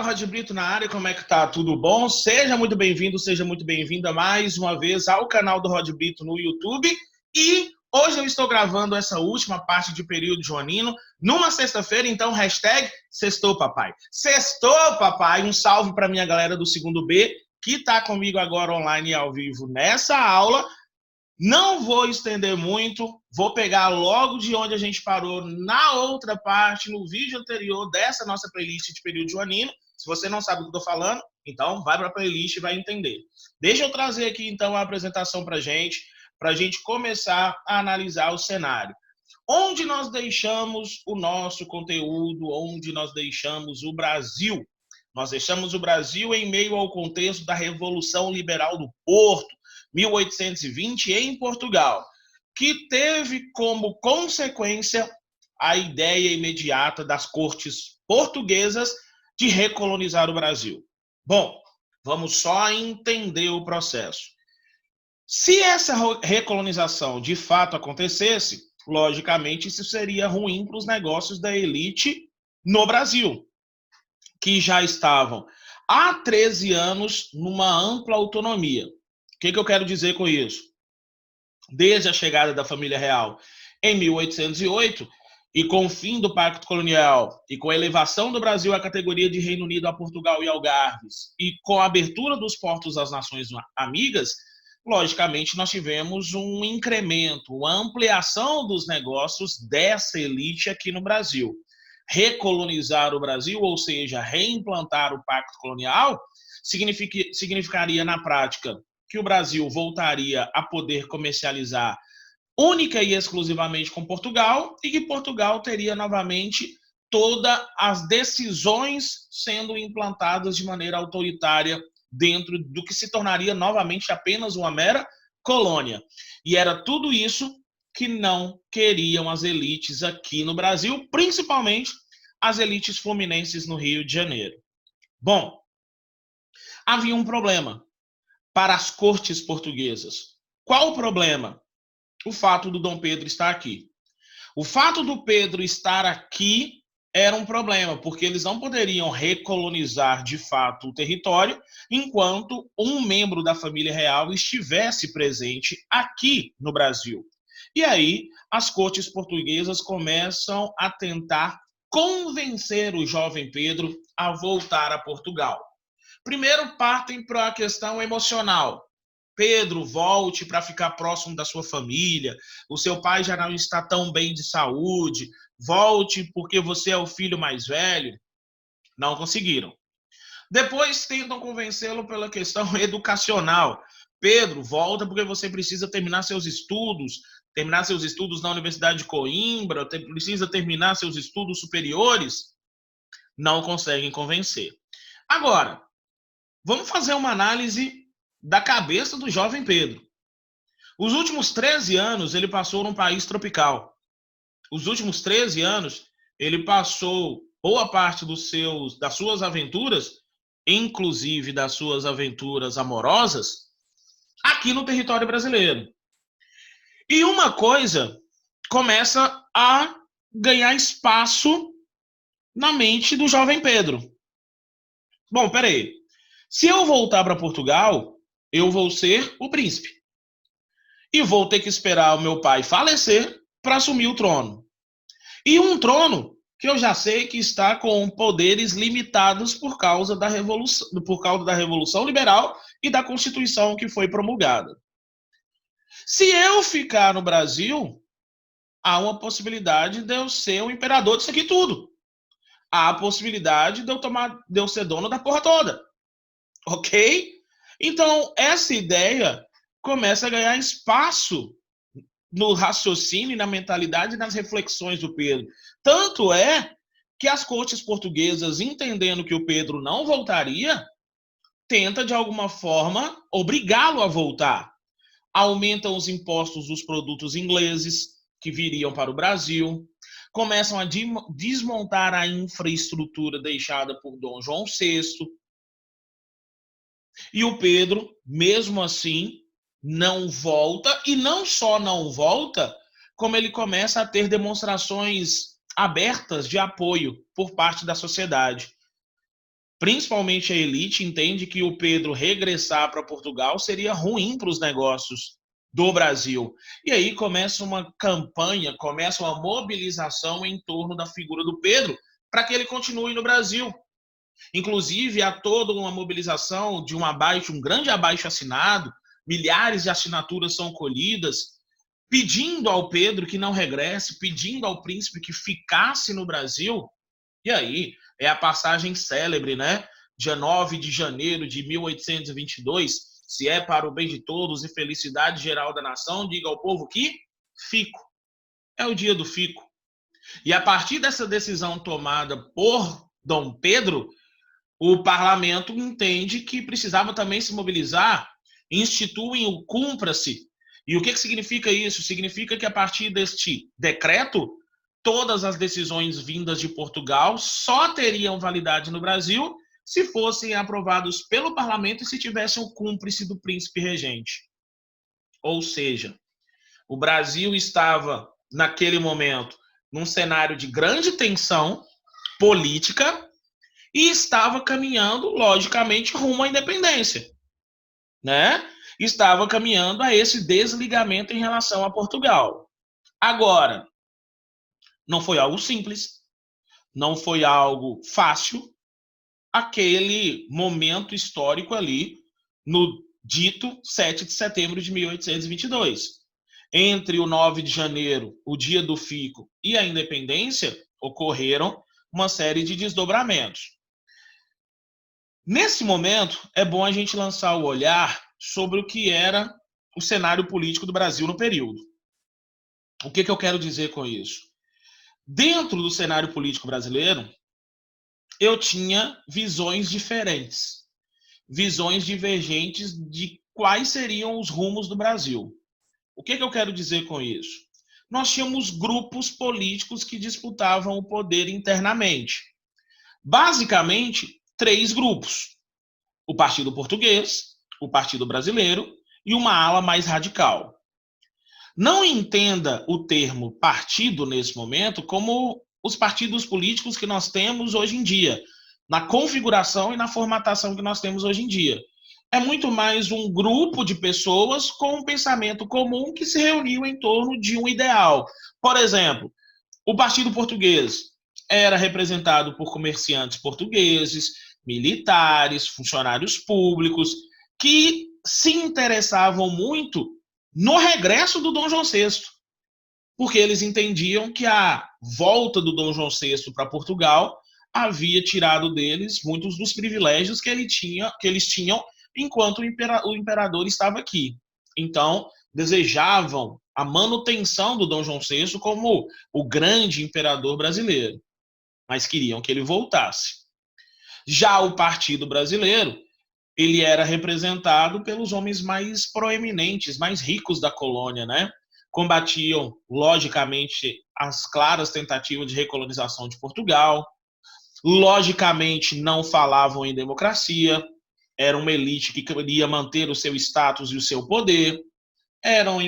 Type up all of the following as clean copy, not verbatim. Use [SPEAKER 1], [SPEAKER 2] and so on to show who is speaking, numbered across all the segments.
[SPEAKER 1] Rod Brito na área, como é que tá? Tudo bom? Seja muito bem-vindo, seja muito bem-vinda mais uma vez ao canal do Rod Brito no YouTube. E hoje eu estou gravando essa última parte de período joanino numa sexta-feira, então hashtag Sextou Papai. Sextou Papai, um salve para minha galera do segundo B, que tá comigo agora online e ao vivo nessa aula. Não vou estender muito, vou pegar logo de onde a gente parou na outra parte, no vídeo anterior dessa nossa playlist de período joanino. Se você não sabe o que eu estou falando, então vai para a playlist e vai entender. Deixa eu trazer aqui então a apresentação para a gente começar a analisar o cenário. Onde nós deixamos o nosso conteúdo, onde nós deixamos o Brasil? Nós deixamos o Brasil em meio ao contexto da Revolução Liberal do Porto, 1820, em Portugal, que teve como consequência a ideia imediata das cortes portuguesas de recolonizar o Brasil. Bom, vamos só entender o processo. Se essa recolonização de fato acontecesse, logicamente isso seria ruim para os negócios da elite no Brasil, que já estavam há 13 anos numa ampla autonomia. O que eu quero dizer com isso? Desde a chegada da família real em 1808, e com o fim do Pacto Colonial, e com a elevação do Brasil à categoria de Reino Unido a Portugal e Algarves, e com a abertura dos portos às nações amigas, logicamente nós tivemos um incremento, uma ampliação dos negócios dessa elite aqui no Brasil. Recolonizar o Brasil, ou seja, reimplantar o Pacto Colonial, significaria na prática que o Brasil voltaria a poder comercializar única e exclusivamente com Portugal e que Portugal teria novamente todas as decisões sendo implantadas de maneira autoritária dentro do que se tornaria novamente apenas uma mera colônia. E era tudo isso que não queriam as elites aqui no Brasil, principalmente as elites fluminenses no Rio de Janeiro. Bom, havia um problema para as cortes portuguesas. Qual o problema? O fato do Dom Pedro estar aqui. O fato do Pedro estar aqui era um problema, porque eles não poderiam recolonizar de fato o território enquanto um membro da família real estivesse presente aqui no Brasil. E aí, as cortes portuguesas começam a tentar convencer o jovem Pedro a voltar a Portugal. Primeiro partem para a questão emocional. Pedro, volte para ficar próximo da sua família. O seu pai já não está tão bem de saúde. Volte porque você é o filho mais velho. Não conseguiram. Depois tentam convencê-lo pela questão educacional. Pedro, volta porque você precisa terminar seus estudos na Universidade de Coimbra, precisa terminar seus estudos superiores. Não conseguem convencer. Agora, vamos fazer uma análise da cabeça do jovem Pedro. Os últimos 13 anos ele passou num país tropical. Os últimos 13 anos ele passou boa parte das suas aventuras, inclusive das suas aventuras amorosas, aqui no território brasileiro. E uma coisa começa a ganhar espaço na mente do jovem Pedro. Bom, peraí. Se eu voltar para Portugal, eu vou ser o príncipe. E vou ter que esperar o meu pai falecer para assumir o trono. E um trono que eu já sei que está com poderes limitados por causa da Revolução Liberal e da Constituição que foi promulgada. Se eu ficar no Brasil, há uma possibilidade de eu ser o imperador disso aqui tudo. Há a possibilidade de eu ser dono da porra toda. Ok? Então, essa ideia começa a ganhar espaço no raciocínio, na mentalidade e nas reflexões do Pedro. Tanto é que as cortes portuguesas, entendendo que o Pedro não voltaria, tenta, de alguma forma, obrigá-lo a voltar. Aumentam os impostos dos produtos ingleses que viriam para o Brasil, começam a desmontar a infraestrutura deixada por Dom João VI, e o Pedro, mesmo assim, não volta, e não só não volta, como ele começa a ter demonstrações abertas de apoio por parte da sociedade. Principalmente a elite entende que o Pedro regressar para Portugal seria ruim para os negócios do Brasil. E aí começa uma campanha, começa uma mobilização em torno da figura do Pedro para que ele continue no Brasil. Inclusive, há toda uma mobilização de um grande abaixo-assinado, milhares de assinaturas são colhidas, pedindo ao Pedro que não regresse, pedindo ao príncipe que ficasse no Brasil. E aí é a passagem célebre, né? Dia 9 de janeiro de 1822, se é para o bem de todos e felicidade geral da nação, diga ao povo que fico. É o dia do fico. E a partir dessa decisão tomada por Dom Pedro, o parlamento entende que precisava também se mobilizar, instituem o cumpra-se. E o que significa isso? Significa que a partir deste decreto, todas as decisões vindas de Portugal só teriam validade no Brasil se fossem aprovados pelo parlamento e se tivessem o cúmplice do príncipe regente. Ou seja, o Brasil estava, naquele momento, num cenário de grande tensão política e estava caminhando, logicamente, rumo à independência, né? Estava caminhando a esse desligamento em relação a Portugal. Agora, não foi algo simples, não foi algo fácil, aquele momento histórico ali no dito 7 de setembro de 1822. Entre o 9 de janeiro, o dia do fico, e a independência, ocorreram uma série de desdobramentos. Nesse momento, é bom a gente lançar o olhar sobre o que era o cenário político do Brasil no período. O que eu quero dizer com isso? Dentro do cenário político brasileiro, eu tinha visões diferentes, visões divergentes de quais seriam os rumos do Brasil. O que eu quero dizer com isso? Nós tínhamos grupos políticos que disputavam o poder internamente. Basicamente, 3 grupos: o Partido Português, o Partido Brasileiro e uma ala mais radical. Não entenda o termo partido nesse momento como os partidos políticos que nós temos hoje em dia, na configuração e na formatação que nós temos hoje em dia. É muito mais um grupo de pessoas com um pensamento comum que se reuniu em torno de um ideal. Por exemplo, o Partido Português era representado por comerciantes portugueses, militares, funcionários públicos, que se interessavam muito no regresso do Dom João VI, porque eles entendiam que a volta do Dom João VI para Portugal havia tirado deles muitos dos privilégios que eles tinham enquanto o imperador estava aqui. Então, desejavam a manutenção do Dom João VI como o grande imperador brasileiro, mas queriam que ele voltasse. Já o Partido Brasileiro, ele era representado pelos homens mais proeminentes, mais ricos da colônia, né? Combatiam, logicamente, as claras tentativas de recolonização de Portugal, logicamente não falavam em democracia, era uma elite que queria manter o seu status e o seu poder, eram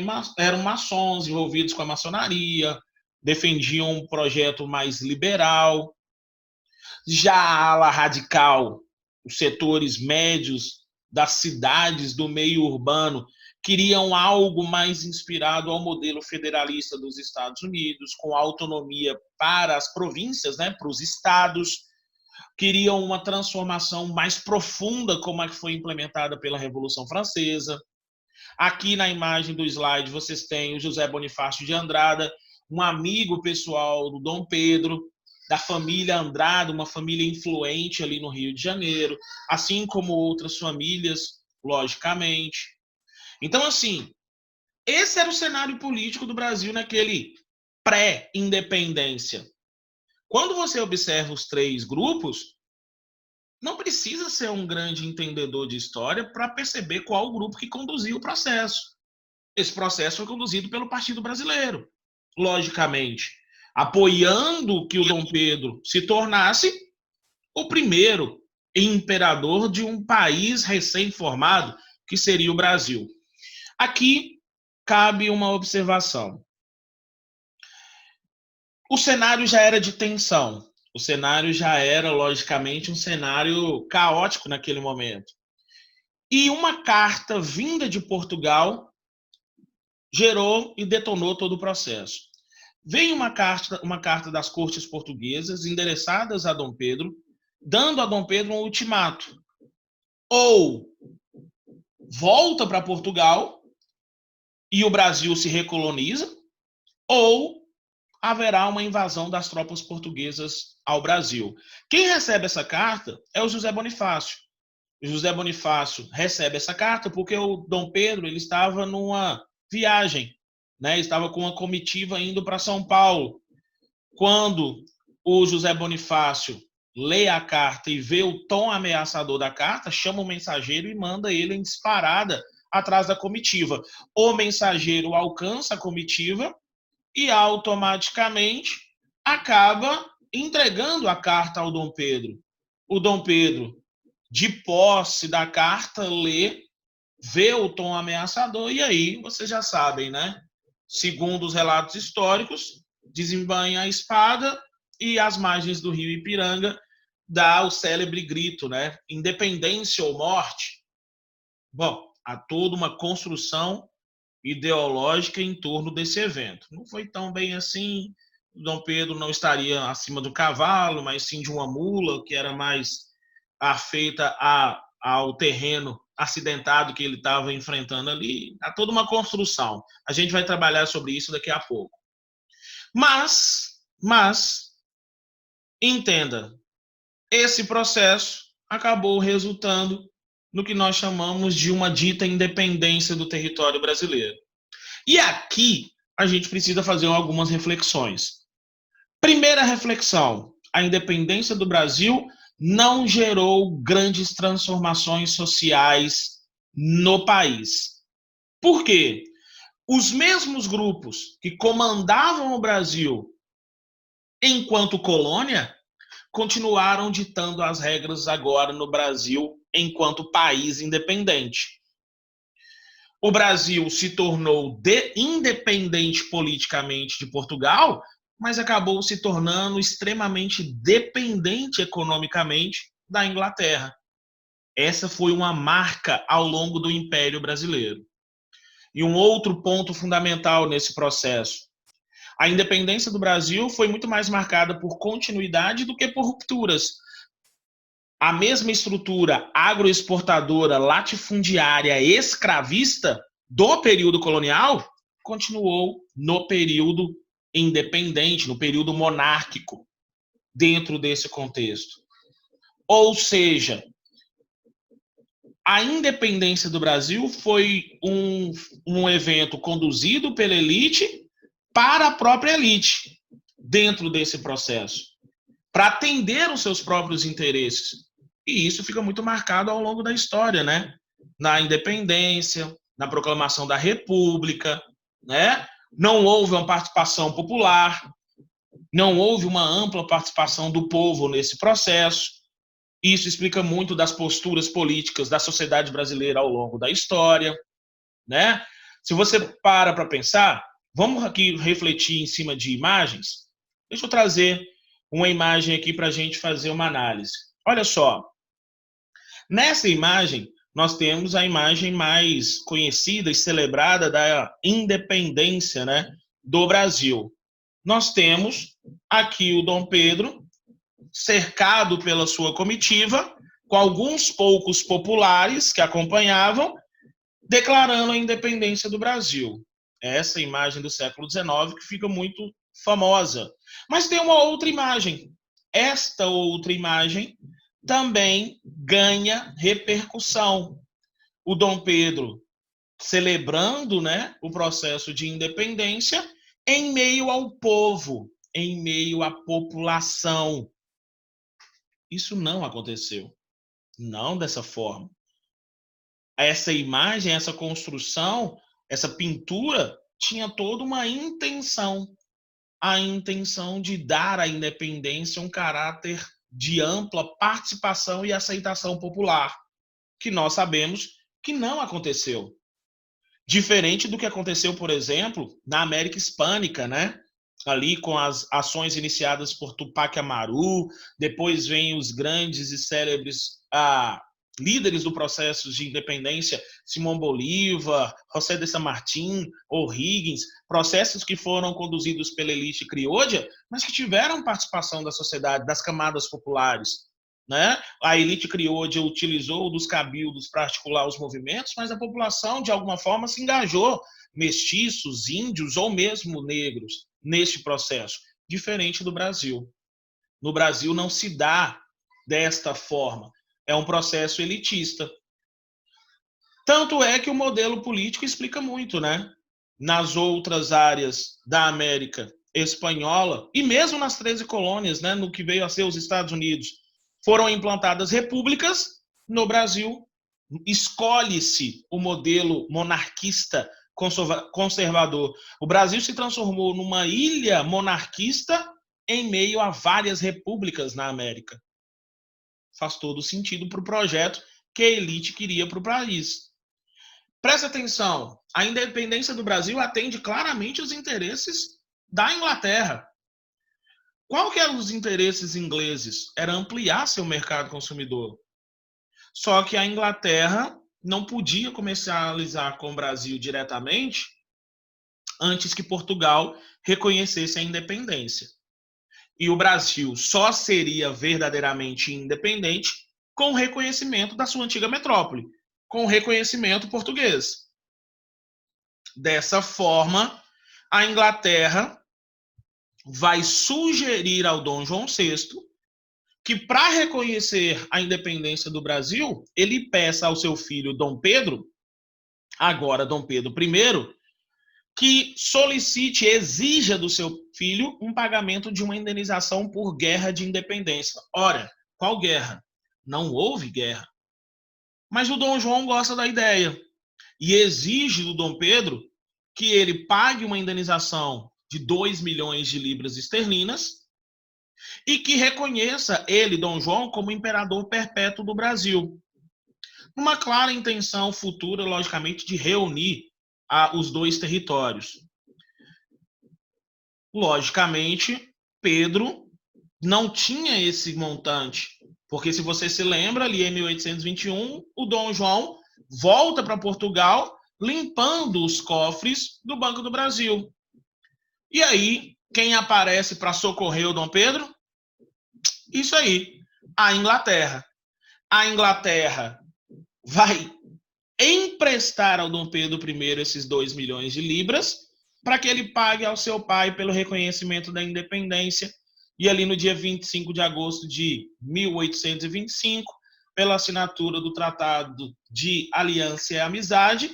[SPEAKER 1] maçons envolvidos com a maçonaria, defendiam um projeto mais liberal. Já a ala radical, os setores médios das cidades do meio urbano, queriam algo mais inspirado ao modelo federalista dos Estados Unidos, com autonomia para as províncias, né, para os estados. Queriam uma transformação mais profunda, como a que foi implementada pela Revolução Francesa. Aqui na imagem do slide vocês têm o José Bonifácio de Andrada, um amigo pessoal do Dom Pedro, da família Andrada, uma família influente ali no Rio de Janeiro, assim como outras famílias, logicamente. Então, assim, esse era o cenário político do Brasil naquele pré-independência. Quando você observa os 3 grupos, não precisa ser um grande entendedor de história para perceber qual o grupo que conduziu o processo. Esse processo foi conduzido pelo Partido Brasileiro, logicamente, apoiando que o Dom Pedro se tornasse o primeiro imperador de um país recém-formado, que seria o Brasil. Aqui cabe uma observação. O cenário já era de tensão. O cenário já era, logicamente, um cenário caótico naquele momento. E uma carta vinda de Portugal gerou e detonou todo o processo. Veio uma carta das cortes portuguesas endereçadas a Dom Pedro, dando a Dom Pedro um ultimato. Ou volta para Portugal e o Brasil se recoloniza, ou haverá uma invasão das tropas portuguesas ao Brasil. Quem recebe essa carta é o José Bonifácio. O José Bonifácio recebe essa carta porque o Dom Pedro ele estava numa viagem, né? Estava com uma comitiva indo para São Paulo. Quando o José Bonifácio lê a carta e vê o tom ameaçador da carta, chama o mensageiro e manda ele em disparada atrás da comitiva. O mensageiro alcança a comitiva e automaticamente acaba entregando a carta ao Dom Pedro. O Dom Pedro, de posse da carta, lê, vê o tom ameaçador e aí, vocês já sabem, né? Segundo os relatos históricos, desembanha a espada e às margens do rio Ipiranga dá o célebre grito, né? Independência ou morte. Bom, há toda uma construção ideológica em torno desse evento. Não foi tão bem assim. Dom Pedro não estaria acima do cavalo, mas sim de uma mula, que era mais afeita ao terreno acidentado que ele estava enfrentando ali. Há toda uma construção. A gente vai trabalhar sobre isso daqui a pouco. Mas entenda, esse processo acabou resultando no que nós chamamos de uma dita independência do território brasileiro. E aqui a gente precisa fazer algumas reflexões. Primeira reflexão: a independência do Brasil não gerou grandes transformações sociais no país. Por quê? Os mesmos grupos que comandavam o Brasil enquanto colônia continuaram ditando as regras agora no Brasil enquanto país independente. O Brasil se tornou independente politicamente de Portugal, mas acabou se tornando extremamente dependente economicamente da Inglaterra. Essa foi uma marca ao longo do Império Brasileiro. E um outro ponto fundamental nesse processo: a independência do Brasil foi muito mais marcada por continuidade do que por rupturas. A mesma estrutura agroexportadora, latifundiária, escravista do período colonial continuou no período independente, no período monárquico, dentro desse contexto. Ou seja, a independência do Brasil foi um evento conduzido pela elite para a própria elite, dentro desse processo, para atender os seus próprios interesses. E isso fica muito marcado ao longo da história, né? Na independência, na proclamação da República, né? Não houve uma participação popular, não houve uma ampla participação do povo nesse processo. Isso explica muito das posturas políticas da sociedade brasileira ao longo da história, né? Se você para pensar, vamos aqui refletir em cima de imagens. Deixa eu trazer uma imagem aqui para a gente fazer uma análise. Olha só. Nessa imagem, nós temos a imagem mais conhecida e celebrada da independência, né, do Brasil. Nós temos aqui o Dom Pedro, cercado pela sua comitiva, com alguns poucos populares que acompanhavam, declarando a independência do Brasil. Essa imagem do século XIX que fica muito famosa. Mas tem uma outra imagem. Esta outra imagem também ganha repercussão. O Dom Pedro celebrando, né, o processo de independência em meio ao povo, em meio à população. Isso não aconteceu. Não dessa forma. Essa imagem, essa construção, essa pintura tinha toda uma intenção. A intenção de dar à independência um caráter de ampla participação e aceitação popular, que nós sabemos que não aconteceu. Diferente do que aconteceu, por exemplo, na América Hispânica, né? ali com as ações iniciadas por Tupac Amaru, depois vem os grandes e célebres líderes do processo de independência, Simão Bolívar, José de San Martín, O'Higgins, processos que foram conduzidos pela elite criolla, mas que tiveram participação da sociedade, das camadas populares. Né? A elite criolla utilizou dos cabildos para articular os movimentos, mas a população, de alguma forma, se engajou, mestiços, índios ou mesmo negros, neste processo, diferente do Brasil. No Brasil não se dá desta forma. É um processo elitista. Tanto é que o modelo político explica muito, né? Nas outras áreas da América espanhola, e mesmo nas 13 colônias, né, no que veio a ser os Estados Unidos, foram implantadas repúblicas. No Brasil, escolhe-se o modelo monarquista conservador. O Brasil se transformou numa ilha monarquista em meio a várias repúblicas na América. Faz todo sentido para o projeto que a elite queria para o país. Presta atenção, a independência do Brasil atende claramente os interesses da Inglaterra. Qual que eram os interesses ingleses? Era ampliar seu mercado consumidor. Só que a Inglaterra não podia comercializar com o Brasil diretamente antes que Portugal reconhecesse a independência. E o Brasil só seria verdadeiramente independente com o reconhecimento da sua antiga metrópole, com o reconhecimento português. Dessa forma, a Inglaterra vai sugerir ao Dom João VI que, para reconhecer a independência do Brasil, ele peça ao seu filho Dom Pedro, agora Dom Pedro I, que solicite, exija do seu filho um pagamento de uma indenização por guerra de independência. Ora, qual guerra? Não houve guerra. Mas o Dom João gosta da ideia e exige do Dom Pedro que ele pague uma indenização de 2 milhões de libras esterlinas e que reconheça ele, Dom João, como imperador perpétuo do Brasil. Uma clara intenção futura, logicamente, de reunir os dois territórios. Logicamente, Pedro não tinha esse montante, porque se você se lembra, ali em 1821, o Dom João volta para Portugal limpando os cofres do Banco do Brasil. E aí, quem aparece para socorrer o Dom Pedro? Isso aí, a Inglaterra. A Inglaterra vai emprestar ao Dom Pedro I esses 2 milhões de libras para que ele pague ao seu pai pelo reconhecimento da independência. E ali no dia 25 de agosto de 1825, pela assinatura do Tratado de Aliança e Amizade,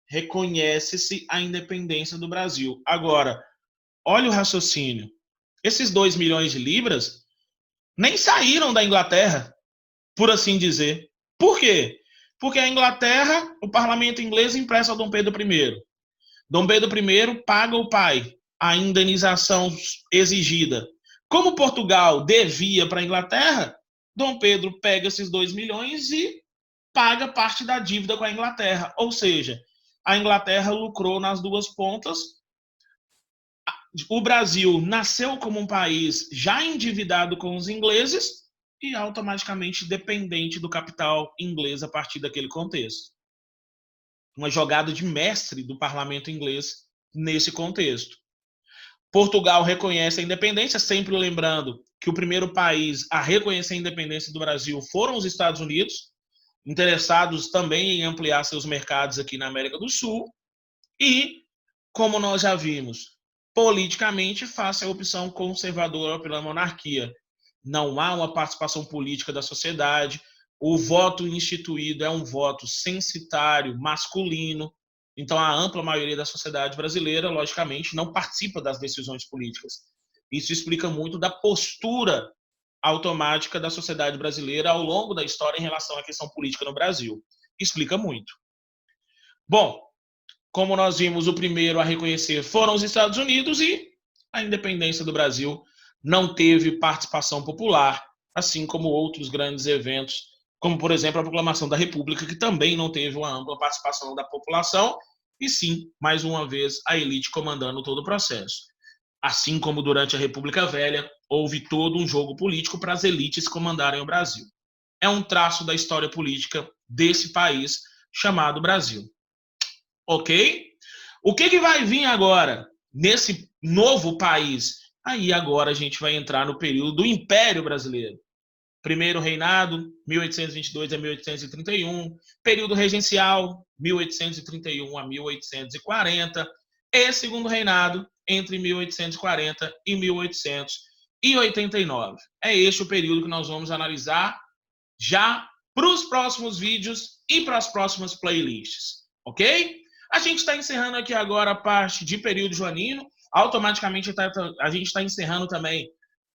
[SPEAKER 1] reconhece-se a independência do Brasil. Agora, olha o raciocínio. Esses 2 milhões de libras nem saíram da Inglaterra, por assim dizer. Por quê? Porque a Inglaterra, o parlamento inglês empresta ao Dom Pedro I. Dom Pedro I paga ao pai a indenização exigida. Como Portugal devia para a Inglaterra, Dom Pedro pega esses 2 milhões e paga parte da dívida com a Inglaterra. Ou seja, a Inglaterra lucrou nas duas pontas. O Brasil nasceu como um país já endividado com os ingleses e automaticamente dependente do capital inglês a partir daquele contexto. Uma jogada de mestre do parlamento inglês nesse contexto. Portugal reconhece a independência, sempre lembrando que o primeiro país a reconhecer a independência do Brasil foram os Estados Unidos, interessados também em ampliar seus mercados aqui na América do Sul. E, como nós já vimos, politicamente faz a opção conservadora pela monarquia. Não há uma participação política da sociedade, o voto instituído é um voto censitário, masculino, então a ampla maioria da sociedade brasileira, logicamente, não participa das decisões políticas. Isso explica muito da postura automática da sociedade brasileira ao longo da história em relação à questão política no Brasil. Explica muito. Bom, como nós vimos, o primeiro a reconhecer foram os Estados Unidos e a independência do Brasil não teve participação popular, assim como outros grandes eventos, como, por exemplo, a proclamação da República, que também não teve uma ampla participação da população e sim, mais uma vez, a elite comandando todo o processo. Assim como durante a República Velha, houve todo um jogo político para as elites comandarem o Brasil. É um traço da história política desse país chamado Brasil. Ok? O que vai vir agora nesse novo país? Aí agora a gente vai entrar no período do Império Brasileiro. Primeiro reinado, 1822 a 1831. Período regencial, 1831 a 1840. E segundo reinado, entre 1840 e 1889. É este o período que nós vamos analisar já para os próximos vídeos e para as próximas playlists, ok? A gente está encerrando aqui agora a parte de período joanino, automaticamente a gente está encerrando também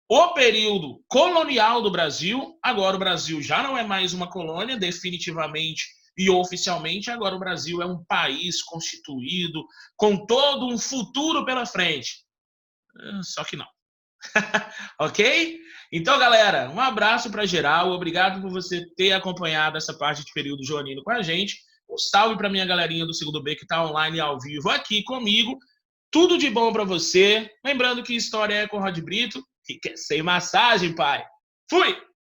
[SPEAKER 1] o período colonial do Brasil. Agora o Brasil já não é mais uma colônia, definitivamente e oficialmente. Agora o Brasil é um país constituído, com todo um futuro pela frente. Só que não. Ok? Então, galera, um abraço para geral. Obrigado por você ter acompanhado essa parte de período joanino com a gente. Um salve para minha galerinha do segundo B que está online ao vivo aqui comigo. Tudo de bom para você. Lembrando que história é com Rod Brito. Fica sem massagem, pai. Fui!